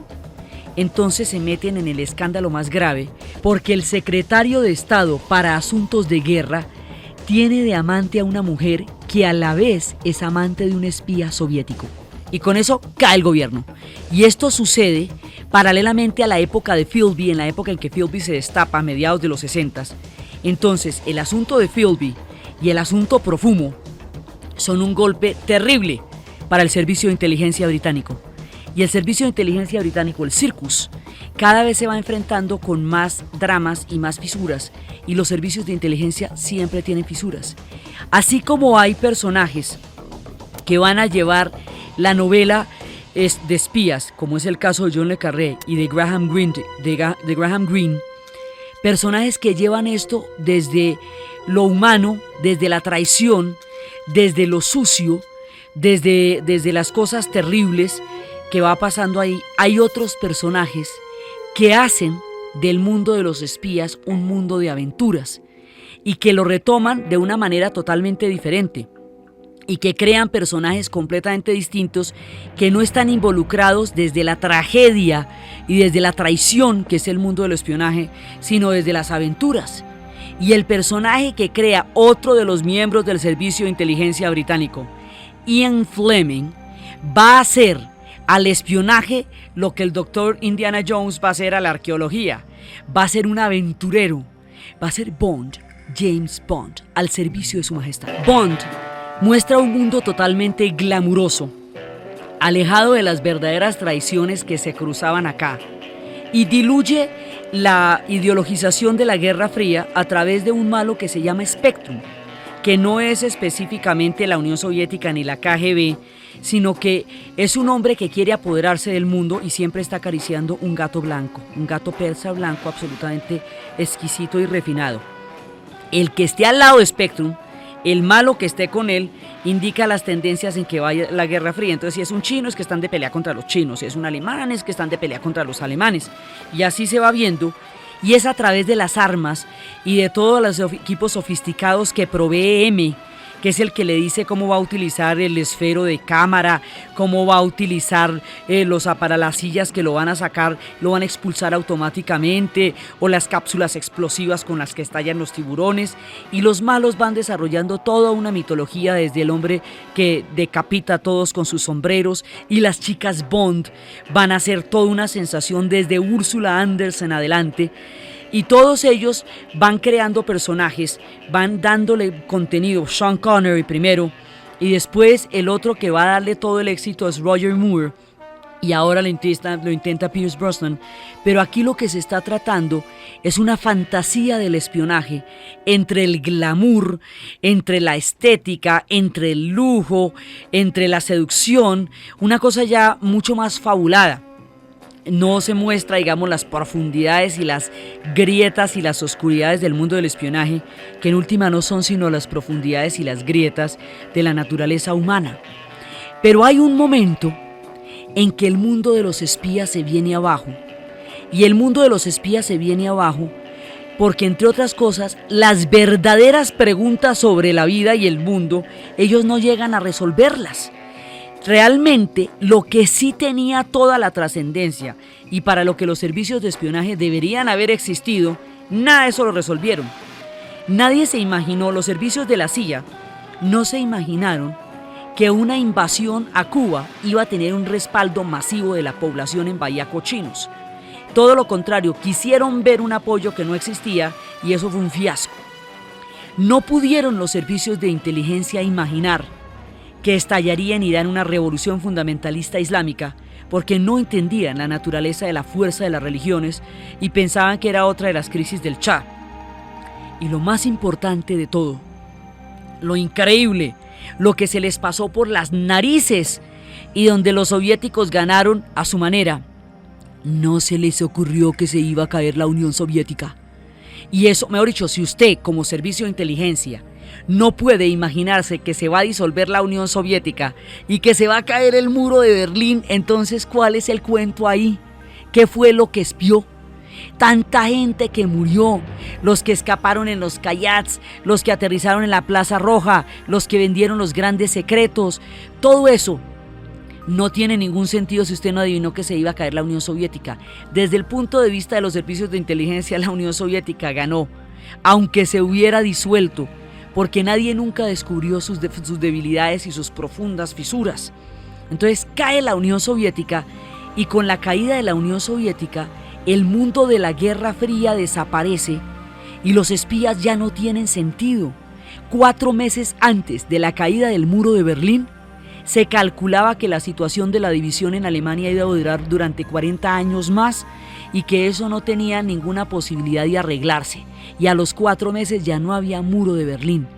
Entonces se meten en el escándalo más grave, porque el secretario de Estado para Asuntos de Guerra tiene de amante a una mujer que a la vez es amante de un espía soviético. Y con eso cae el gobierno. Y esto sucede paralelamente a la época de Philby, en la época en que Philby se destapa a mediados de los 60. Entonces el asunto de Philby y el asunto Profumo son un golpe terrible para el servicio de inteligencia británico. Y el servicio de inteligencia británico, el Circus, cada vez se va enfrentando con más dramas y más fisuras, y los servicios de inteligencia siempre tienen fisuras. Así como hay personajes que van a llevar la novela de espías, como es el caso de John le Carré y de Graham Greene, personajes que llevan esto desde lo humano, desde la traición, desde lo sucio, desde las cosas terribles que va pasando ahí. Hay otros personajes que hacen del mundo de los espías un mundo de aventuras y que lo retoman de una manera totalmente diferente y que crean personajes completamente distintos que no están involucrados desde la tragedia y desde la traición que es el mundo del espionaje, sino desde las aventuras. Y el personaje que crea otro de los miembros del Servicio de Inteligencia británico, Ian Fleming, va a hacer al espionaje lo que el doctor Indiana Jones va a hacer a la arqueología. Va a ser un aventurero, va a ser Bond, James Bond, al servicio de su majestad. Bond muestra un mundo totalmente glamuroso, alejado de las verdaderas traiciones que se cruzaban acá, y diluye la ideologización de la Guerra Fría a través de un malo que se llama Spectrum, que no es específicamente la Unión Soviética ni la KGB, sino que es un hombre que quiere apoderarse del mundo y siempre está acariciando un gato blanco, un gato persa blanco absolutamente exquisito y refinado. El que esté al lado de Spectrum, el malo que esté con él, indica las tendencias en que va la Guerra Fría. Entonces, si es un chino, es que están de pelea contra los chinos, si es un alemán, es que están de pelea contra los alemanes, y así se va viendo. Y es a través de las armas y de todos los equipos sofisticados que provee M, que es el que le dice cómo va a utilizar el esfero de cámara, cómo va a utilizar para las sillas que lo van a sacar, lo van a expulsar automáticamente, o las cápsulas explosivas con las que estallan los tiburones. Y los malos van desarrollando toda una mitología, desde el hombre que decapita a todos con sus sombreros, y las chicas Bond van a hacer toda una sensación desde Ursula Andress en adelante. Y todos ellos van creando personajes, van dándole contenido. Sean Connery primero, y después el otro que va a darle todo el éxito es Roger Moore, y ahora lo intenta Pierce Brosnan. Pero aquí lo que se está tratando es una fantasía del espionaje, entre el glamour, entre la estética, entre el lujo, entre la seducción, una cosa ya mucho más fabulada. No se muestra, digamos, las profundidades y las grietas y las oscuridades del mundo del espionaje, que en última no son sino las profundidades y las grietas de la naturaleza humana. Pero hay un momento en que el mundo de los espías se viene abajo, y el mundo de los espías se viene abajo porque, entre otras cosas, las verdaderas preguntas sobre la vida y el mundo, ellos no llegan a resolverlas. Realmente, lo que sí tenía toda la trascendencia y para lo que los servicios de espionaje deberían haber existido, nada de eso lo resolvieron. Nadie se imaginó, los servicios de la CIA no se imaginaron que una invasión a Cuba iba a tener un respaldo masivo de la población en Bahía Cochinos. Todo lo contrario, quisieron ver un apoyo que no existía, y eso fue un fiasco. No pudieron los servicios de inteligencia imaginar que estallaría en Irán una revolución fundamentalista islámica, porque no entendían la naturaleza de la fuerza de las religiones y pensaban que era otra de las crisis del Shah. Y lo más importante de todo, lo increíble, lo que se les pasó por las narices y donde los soviéticos ganaron a su manera, no se les ocurrió que se iba a caer la Unión Soviética. Y eso, mejor dicho, si usted como servicio de inteligencia no puede imaginarse que se va a disolver la Unión Soviética y que se va a caer el muro de Berlín, entonces ¿cuál es el cuento ahí? ¿Qué fue lo que espió? Tanta gente que murió, los que escaparon en los kayaks, los que aterrizaron en la Plaza Roja, los que vendieron los grandes secretos, todo eso no tiene ningún sentido si usted no adivinó que se iba a caer la Unión Soviética. Desde el punto de vista de los servicios de inteligencia, la Unión Soviética ganó, aunque se hubiera disuelto, porque nadie nunca descubrió sus debilidades y sus profundas fisuras. Entonces cae la Unión Soviética, y con la caída de la Unión Soviética, el mundo de la Guerra Fría desaparece y los espías ya no tienen sentido. 4 meses antes de la caída del muro de Berlín, se calculaba que la situación de la división en Alemania iba a durar durante 40 años más y que eso no tenía ninguna posibilidad de arreglarse. Y a los 4 meses ya no había muro de Berlín.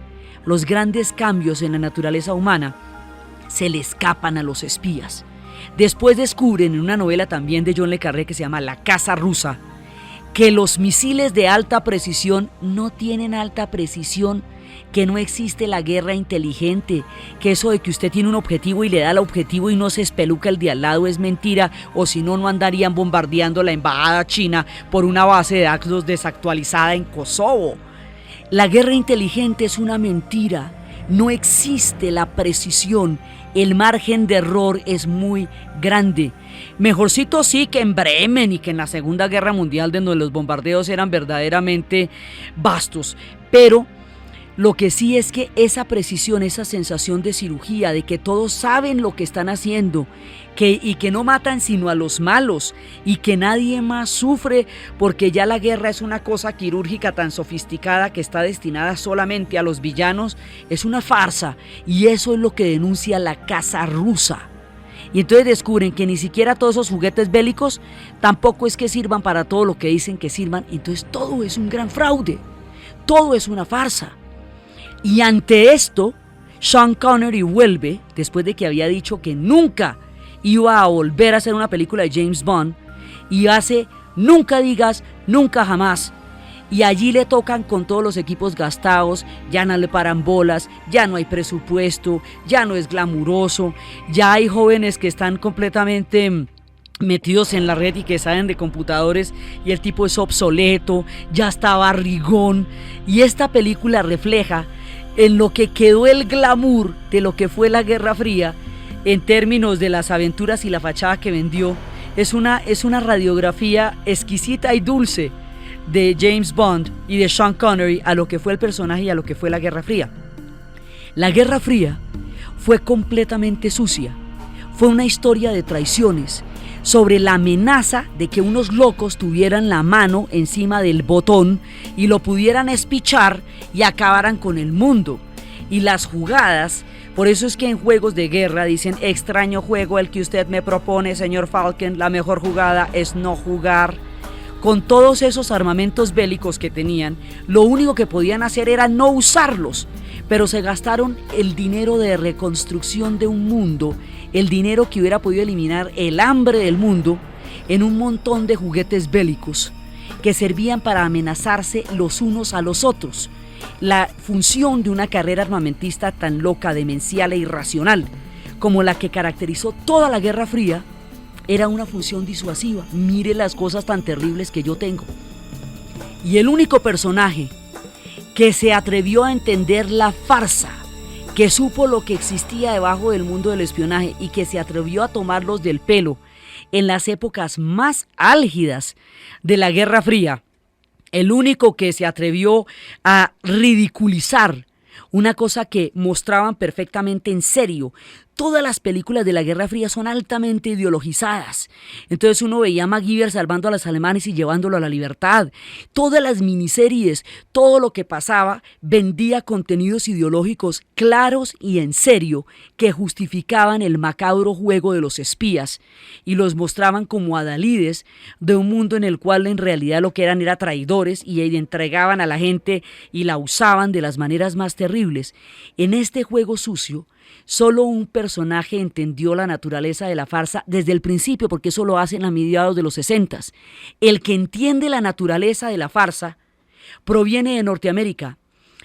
Los grandes cambios en la naturaleza humana se le escapan a los espías. Después descubren en una novela también de John le Carré que se llama La Casa Rusa, que los misiles de alta precisión no tienen alta precisión, que no existe la guerra inteligente, que eso de que usted tiene un objetivo y le da el objetivo y no se espeluca el de al lado es mentira, o si no, no andarían bombardeando la embajada china por una base de datos desactualizada en Kosovo. La guerra inteligente es una mentira, no existe la precisión, el margen de error es muy grande. Mejorcito sí que en Bremen y que en la Segunda Guerra Mundial, donde los bombardeos eran verdaderamente vastos, pero lo que sí es que esa precisión, esa sensación de cirugía, de que todos saben lo que están haciendo, y que no matan sino a los malos, y que nadie más sufre, porque ya la guerra es una cosa quirúrgica tan sofisticada que está destinada solamente a los villanos, es una farsa, y eso es lo que denuncia La Casa Rusa. Y entonces descubren que ni siquiera todos esos juguetes bélicos tampoco es que sirvan para todo lo que dicen que sirvan, entonces todo es un gran fraude, todo es una farsa. Y ante esto, Sean Connery vuelve, después de que había dicho que nunca iba a volver a hacer una película de James Bond, y hace Nunca digas, nunca jamás. Y allí le tocan con todos los equipos gastados, ya no le paran bolas, ya no hay presupuesto, ya no es glamuroso, ya hay jóvenes que están completamente metidos en la red y que saben de computadores y el tipo es obsoleto, ya está barrigón. Y esta película refleja en lo que quedó el glamour de lo que fue la Guerra Fría en términos de las aventuras y la fachada que vendió. Es una radiografía exquisita y dulce de James Bond y de Sean Connery a lo que fue el personaje y a lo que fue la Guerra Fría. La Guerra Fría fue completamente sucia, fue una historia de traiciones, sobre la amenaza de que unos locos tuvieran la mano encima del botón y lo pudieran espichar y acabaran con el mundo. Y las jugadas, por eso es que en juegos de guerra dicen: extraño juego el que usted me propone, señor Falken, la mejor jugada es no jugar. Con todos esos armamentos bélicos que tenían, lo único que podían hacer era no usarlos, pero se gastaron el dinero de reconstrucción de un mundo, el dinero que hubiera podido eliminar el hambre del mundo, en un montón de juguetes bélicos que servían para amenazarse los unos a los otros. La función de una carrera armamentista tan loca, demencial e irracional como la que caracterizó toda la Guerra Fría era una función disuasiva. Mire las cosas tan terribles que yo tengo. Y el único personaje que se atrevió a entender la farsa, que supo lo que existía debajo del mundo del espionaje y que se atrevió a tomarlos del pelo en las épocas más álgidas de la Guerra Fría, el único que se atrevió a ridiculizar una cosa que mostraban perfectamente en serio. Todas las películas de la Guerra Fría son altamente ideologizadas. Entonces uno veía a MacGyver salvando a los alemanes y llevándolo a la libertad. Todas las miniseries, todo lo que pasaba, vendía contenidos ideológicos claros y en serio que justificaban el macabro juego de los espías y los mostraban como adalides de un mundo en el cual en realidad lo que eran era traidores y entregaban a la gente y la usaban de las maneras más terribles. En este juego sucio, solo un personaje entendió la naturaleza de la farsa desde el principio, porque eso lo hacen a mediados de los 60. El que entiende la naturaleza de la farsa proviene de Norteamérica,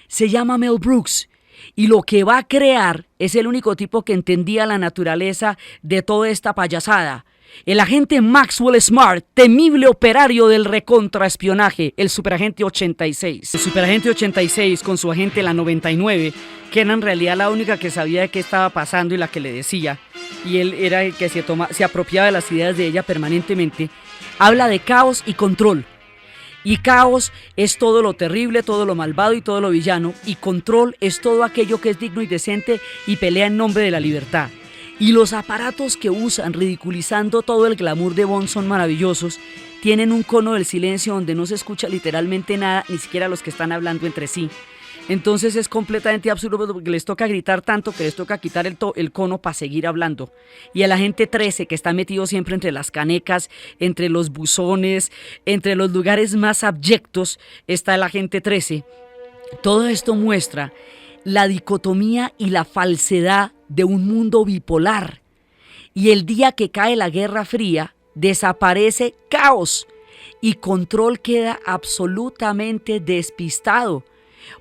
se llama Mel Brooks, y lo que va a crear es el único tipo que entendía la naturaleza de toda esta payasada. El agente Maxwell Smart, temible operario del recontraespionaje, el superagente 86. El superagente 86 con su agente la 99, que era en realidad la única que sabía de qué estaba pasando y la que le decía, y él era el que se apropiaba de las ideas de ella permanentemente. Habla de caos y control. Y caos es todo lo terrible, todo lo malvado y todo lo villano, y control es todo aquello que es digno y decente y pelea en nombre de la libertad. Y los aparatos que usan ridiculizando todo el glamour de Bond son maravillosos. Tienen un cono del silencio donde no se escucha literalmente nada, ni siquiera los que están hablando entre sí. Entonces es completamente absurdo porque les toca gritar tanto que les toca quitar el cono para seguir hablando. Y el agente 13, que está metido siempre entre las canecas, entre los buzones, entre los lugares más abyectos, está el agente 13. Todo esto muestra la dicotomía y la falsedad de un mundo bipolar. Y el día que cae la Guerra Fría, desaparece caos y Control queda absolutamente despistado,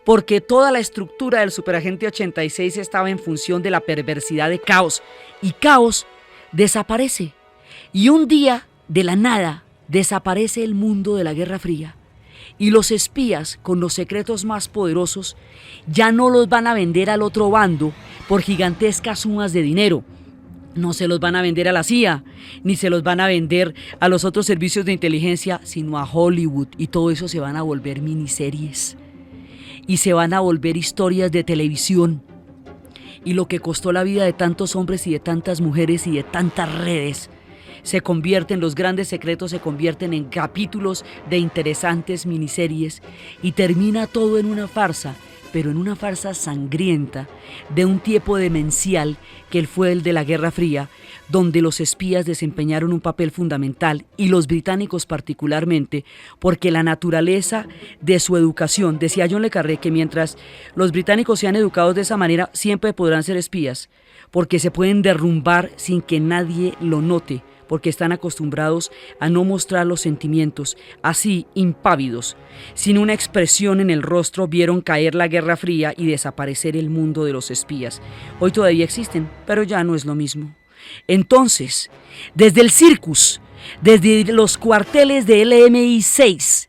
porque toda la estructura del Superagente 86 estaba en función de la perversidad de Caos, y Caos desaparece. Y un día, de la nada, desaparece el mundo de la Guerra Fría. Y los espías, con los secretos más poderosos, ya no los van a vender al otro bando por gigantescas sumas de dinero. No se los van a vender a la CIA, ni se los van a vender a los otros servicios de inteligencia, sino a Hollywood. Y todo eso se van a volver miniseries. Y se van a volver historias de televisión. Y lo que costó la vida de tantos hombres y de tantas mujeres y de tantas redes, los grandes secretos se convierten en capítulos de interesantes miniseries y termina todo en una farsa, pero en una farsa sangrienta de un tiempo demencial que fue el de la Guerra Fría, donde los espías desempeñaron un papel fundamental, y los británicos particularmente, porque la naturaleza de su educación, decía John le Carré, que mientras los británicos sean educados de esa manera, siempre podrán ser espías, porque se pueden derrumbar sin que nadie lo note, porque están acostumbrados a no mostrar los sentimientos, así impávidos, sin una expresión en el rostro, vieron caer la Guerra Fría y desaparecer el mundo de los espías. Hoy todavía existen, pero ya no es lo mismo. Entonces, desde el Circus, desde los cuarteles de LMI-6,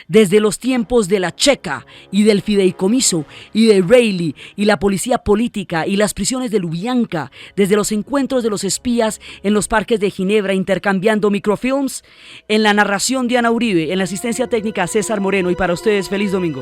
desde los tiempos de la Checa y del fideicomiso y de Reilly y la policía política y las prisiones de Lubyanka, desde los encuentros de los espías en los parques de Ginebra intercambiando microfilms, en la narración Diana Uribe, en la asistencia técnica César Moreno, y para ustedes feliz domingo.